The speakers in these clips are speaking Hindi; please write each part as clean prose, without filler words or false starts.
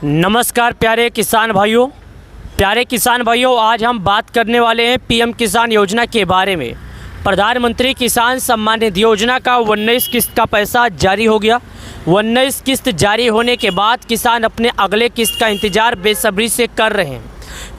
नमस्कार प्यारे किसान भाइयों, आज हम बात करने वाले हैं पीएम किसान योजना के बारे में। प्रधानमंत्री किसान सम्मान निधि योजना का 19 किस्त का पैसा जारी हो गया। 19 किस्त जारी होने के बाद किसान अपने अगले किस्त का इंतज़ार बेसब्री से कर रहे हैं।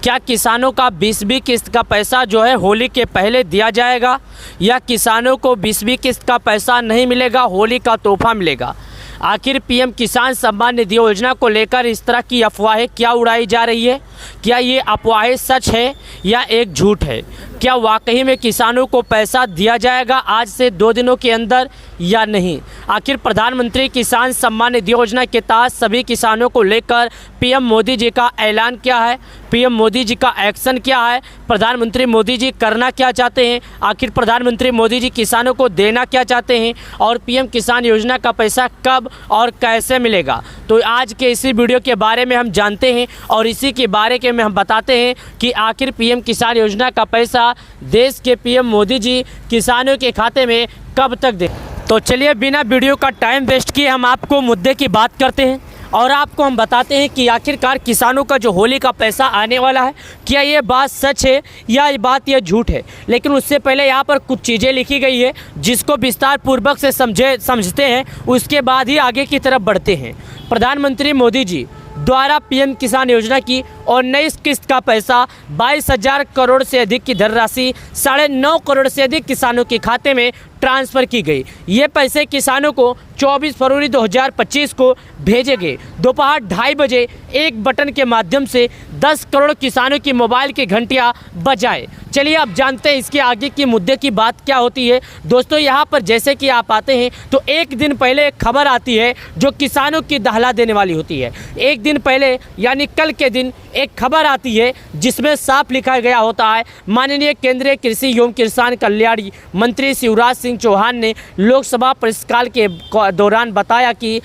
क्या किसानों का 20वीं किस्त का पैसा जो है होली के पहले दिया जाएगा या किसानों को 20वीं किस्त का पैसा नहीं मिलेगा, होली का तोहफा मिलेगा? आखिर पीएम किसान सम्मान निधि योजना को लेकर इस तरह की अफवाहें क्या उड़ाई जा रही है? क्या ये अफवाहें सच है या एक झूठ है? क्या वाकई में किसानों को पैसा दिया जाएगा आज से 2 दिनों के अंदर या नहीं? आखिर प्रधानमंत्री किसान सम्मान निधि योजना के तहत सभी किसानों को लेकर पीएम मोदी जी का ऐलान क्या है? पीएम मोदी जी का एक्शन क्या है? प्रधानमंत्री मोदी जी करना क्या चाहते हैं? आखिर प्रधानमंत्री मोदी जी किसानों को देना क्या चाहते हैं? और पीएम किसान योजना का पैसा कब और कैसे मिलेगा? तो आज के इसी वीडियो के बारे में हम जानते हैं और इसी के बारे में हम बताते हैं कि आखिर पीएम किसान योजना का पैसा देश के पीएम मोदी जी किसानों के खाते में कब तक दें। तो चलिए बिना वीडियो का टाइम वेस्ट किए हम आपको मुद्दे की बात करते हैं और आपको हम बताते हैं कि आखिरकार किसानों का जो होली का पैसा आने वाला है, क्या ये बात सच है या ये झूठ है। लेकिन उससे पहले यहाँ पर कुछ चीज़ें लिखी गई है जिसको विस्तार पूर्वक से समझते हैं, उसके बाद ही आगे की तरफ बढ़ते हैं। प्रधानमंत्री मोदी जी द्वारा पीएम किसान योजना की 19 किस्त का पैसा 22,000 करोड़ से अधिक की धनराशि 9.5 करोड़ से अधिक किसानों के खाते में ट्रांसफ़र की गई। ये पैसे किसानों को 24 फरवरी 2025 को भेजे गए। दोपहर 2:30 बजे एक बटन के माध्यम से 10 करोड़ किसानों की मोबाइल की घंटियां बजाए। चलिए अब जानते हैं इसके आगे की मुद्दे की बात क्या होती है। दोस्तों यहाँ पर जैसे कि आप आते हैं तो एक दिन पहले एक खबर आती है जो किसानों की दहला देने वाली होती है। एक दिन पहले यानी कल के दिन एक खबर आती है जिसमें साफ लिखा गया होता है, माननीय केंद्रीय कृषि एवं किसान कल्याण मंत्री शिवराज सिंह चौहान ने लोकसभा प्रश्नकाल के दौरान बताया कि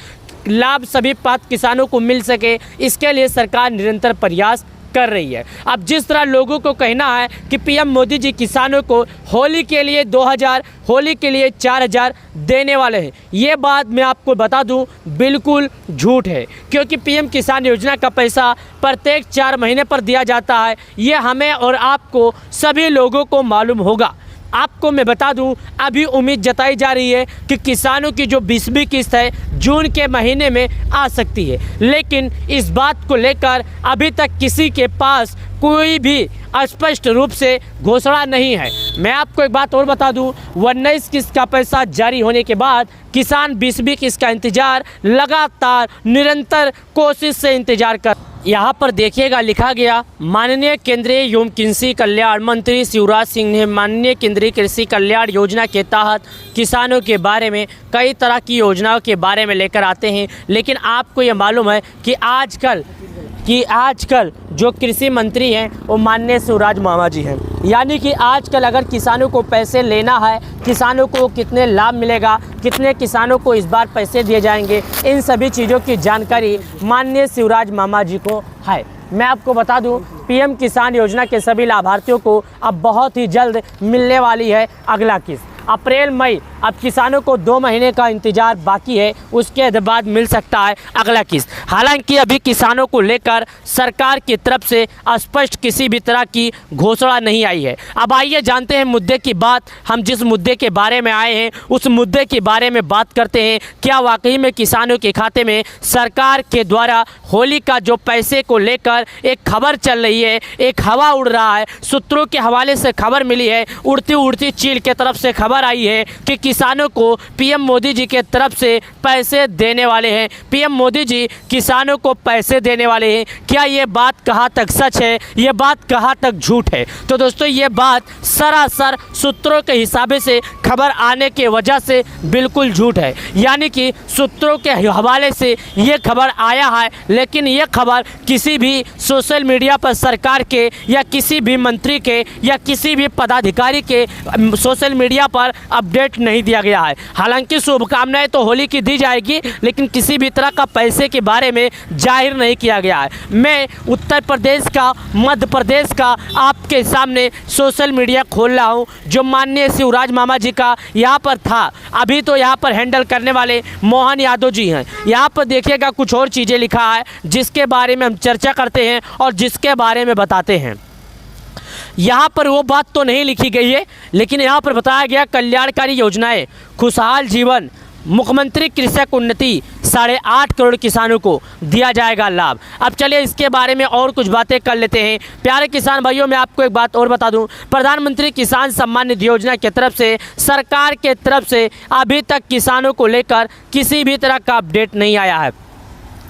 लाभ सभी पात्र किसानों को मिल सके, इसके लिए सरकार निरंतर प्रयास कर रही है। अब जिस तरह लोगों को कहना है कि पीएम मोदी जी किसानों को होली के लिए 2,000, होली के लिए 4,000 देने वाले हैं, ये बात मैं आपको बता दूं बिल्कुल झूठ है। क्योंकि पीएम किसान योजना का पैसा प्रत्येक 4 महीने पर दिया जाता है। ये हमें और आपको सभी लोगों को मालूम होगा। आपको मैं बता दूं, अभी उम्मीद जताई जा रही है कि किसानों की जो 20वीं किस्त है जून के महीने में आ सकती है, लेकिन इस बात को लेकर अभी तक किसी के पास कोई भी स्पष्ट रूप से घोषणा नहीं है। मैं आपको एक बात और बता दूं, 19 किस्त का पैसा जारी होने के बाद किसान 20वीं किस्त का इंतजार लगातार निरंतर कोशिश से इंतजार कर। यहाँ पर देखिएगा लिखा गया, माननीय केंद्रीय एवं कृषि कल्याण मंत्री शिवराज सिंह ने माननीय केंद्रीय कृषि कल्याण योजना के तहत किसानों के बारे में कई तरह की योजनाओं के बारे में लेकर आते हैं। लेकिन आपको ये मालूम है कि आजकल जो कृषि मंत्री हैं वो माननीय शिवराज मामा जी हैं। यानी कि आजकल अगर किसानों को पैसे लेना है, किसानों को कितने लाभ मिलेगा, कितने किसानों को इस बार पैसे दिए जाएंगे, इन सभी चीज़ों की जानकारी माननीय शिवराज मामा जी को है। मैं आपको बता दूं, पीएम किसान योजना के सभी लाभार्थियों को अब बहुत ही जल्द मिलने वाली है अगला किस्त। अप्रैल मई, अब किसानों को 2 महीने का इंतजार बाकी है, उसके बाद मिल सकता है अगला किस्त। हालांकि अभी किसानों को लेकर सरकार की तरफ से स्पष्ट किसी भी तरह की घोषणा नहीं आई है। अब आइए जानते हैं मुद्दे की बात। हम जिस मुद्दे के बारे में आए हैं उस मुद्दे के बारे में बात करते हैं। क्या वाकई में किसानों के खाते में सरकार के द्वारा होली का जो पैसे को लेकर एक खबर चल रही है, एक हवा उड़ रहा है, सूत्रों के हवाले से खबर मिली है, उड़ती उड़ती चील के तरफ से खबर आई है कि किसानों को पीएम मोदी जी के तरफ से पैसे देने वाले हैं। पीएम मोदी जी किसानों को पैसे देने वाले हैं। क्या ये बात कहाँ तक सच है, ये बात कहाँ तक झूठ है? तो दोस्तों ये बात सरासर सूत्रों के हिसाब से खबर आने के वजह से बिल्कुल झूठ है। यानी कि सूत्रों के हवाले से ये खबर आया है, लेकिन ये खबर किसी भी सोशल मीडिया पर सरकार के या किसी भी मंत्री के या किसी भी पदाधिकारी के सोशल मीडिया पर पर अपडेट नहीं दिया गया है। हालांकि शुभकामनाएं तो होली की दी जाएगी, लेकिन किसी भी तरह का पैसे के बारे में जाहिर नहीं किया गया है। मैं उत्तर प्रदेश का, मध्य प्रदेश का आपके सामने सोशल मीडिया खोल रहा हूँ, जो माननीय शिवराज मामा जी का यहाँ पर था। अभी तो यहाँ पर हैंडल करने वाले मोहन यादव जी हैं। यहाँ पर देखिएगा कुछ और चीज़ें लिखा है, जिसके बारे में हम चर्चा करते हैं और जिसके बारे में बताते हैं। यहाँ पर वो बात तो नहीं लिखी गई है, लेकिन यहाँ पर बताया गया कल्याणकारी योजनाएं, खुशहाल जीवन, मुख्यमंत्री कृषक उन्नति, 8.5 करोड़ किसानों को दिया जाएगा लाभ। अब चलिए इसके बारे में और कुछ बातें कर लेते हैं। प्यारे किसान भाइयों, मैं आपको एक बात और बता दूं, प्रधानमंत्री किसान सम्मान निधि योजना की तरफ से, सरकार के तरफ से अभी तक किसानों को लेकर किसी भी तरह का अपडेट नहीं आया है।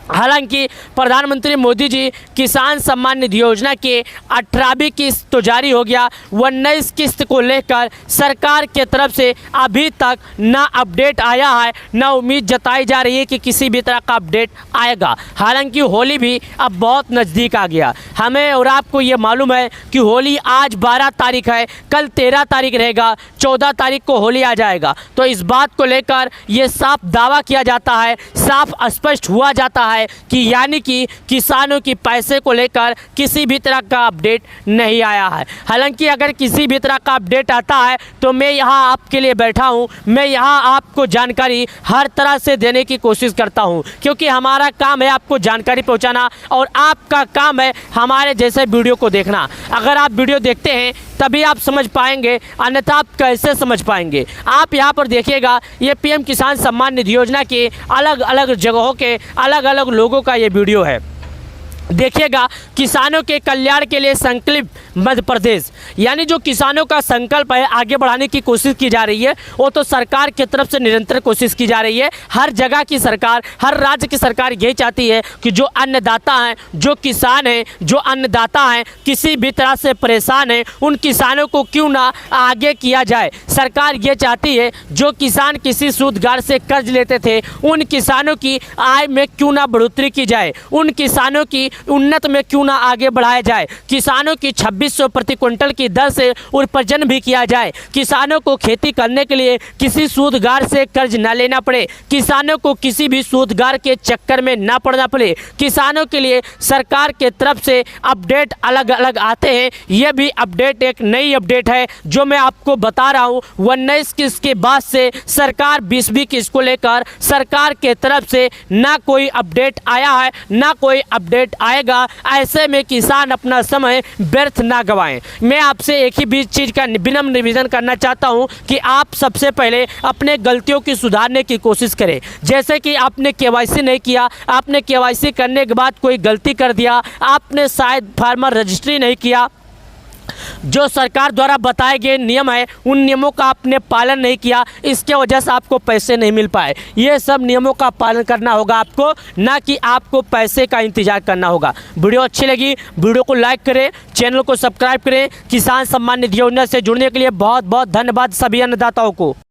हालांकि प्रधानमंत्री मोदी जी किसान सम्मान निधि योजना के 18वीं किस्त तो जारी हो गया, 19 किस्त को लेकर सरकार के तरफ से अभी तक ना अपडेट आया है, ना उम्मीद जताई जा रही है कि किसी भी तरह का अपडेट आएगा। हालांकि होली भी अब बहुत नज़दीक आ गया। हमें और आपको ये मालूम है कि होली आज 12 तारीख है, कल 13 तारीख रहेगा, 14 तारीख को होली आ जाएगा। तो इस बात को लेकर ये साफ दावा किया जाता है, साफ स्पष्ट हुआ जाता है कि यानी कि किसानों की पैसे को लेकर किसी भी तरह का अपडेट नहीं आया है। हालांकि अगर किसी भी तरह का अपडेट आता है तो मैं यहाँ आपके लिए बैठा हूँ, मैं यहाँ आपको जानकारी हर तरह से देने की कोशिश करता हूँ, क्योंकि हमारा काम है आपको जानकारी पहुँचाना और आपका काम है हमारे जैसे वीडियो को देखना। अगर आप वीडियो देखते हैं तभी आप समझ पाएंगे, अन्यथा आप कैसे समझ पाएंगे। आप यहाँ पर देखिएगा, ये पीएम किसान सम्मान निधि योजना के अलग अलग जगहों के अलग अलग लोगों का ये वीडियो है। देखिएगा, किसानों के कल्याण के लिए संकल्प मध्य प्रदेश, यानी जो किसानों का संकल्प है आगे बढ़ाने की कोशिश की जा रही है, वो तो सरकार की तरफ से निरंतर कोशिश की जा रही है। हर जगह की सरकार, हर राज्य की सरकार यही चाहती है कि जो अन्नदाता हैं, जो किसान हैं, जो अन्नदाता हैं, किसी भी तरह से परेशान हैं, उन किसानों को क्यों ना आगे किया जाए। सरकार ये चाहती है जो किसान किसी सूदगार से कर्ज लेते थे, उन किसानों की आय में क्यों ना बढ़ोतरी की जाए, उन किसानों की उन्नत में क्यों ना आगे बढ़ाया जाए, किसानों की 2600 प्रति क्विंटल की दर से उपार्जन भी किया जाए, किसानों को खेती करने के लिए किसी सूदगार से कर्ज न लेना पड़े, किसानों को किसी भी सूदगार के चक्कर में ना पड़ना पड़े। किसानों के लिए सरकार के तरफ से अपडेट अलग अलग आते हैं। यह भी अपडेट एक नई अपडेट है जो मैं आपको बता रहा हूँ। 19 किस्त के बाद से सरकार 20वीं किस्त को लेकर सरकार के तरफ से ना कोई अपडेट आया है, ना कोई अपडेट आएगा। ऐसे में किसान अपना समय व्यर्थ ना गवाएं। मैं आपसे एक ही बीच चीज़ का विनम्र निवेदन करना चाहता हूं कि आप सबसे पहले अपने गलतियों की सुधारने की कोशिश करें। जैसे कि आपने केवाईसी नहीं किया, आपने केवाईसी करने के बाद कोई गलती कर दिया, आपने शायद फार्मर रजिस्ट्री नहीं किया, जो सरकार द्वारा बताए गए नियम है उन नियमों का आपने पालन नहीं किया, इसके वजह से आपको पैसे नहीं मिल पाए। ये सब नियमों का पालन करना होगा आपको, ना कि आपको पैसे का इंतजार करना होगा। वीडियो अच्छी लगी, वीडियो को लाइक करें, चैनल को सब्सक्राइब करें। किसान सम्मान निधि योजना से जुड़ने के लिए बहुत बहुत धन्यवाद सभी अन्नदाताओं को।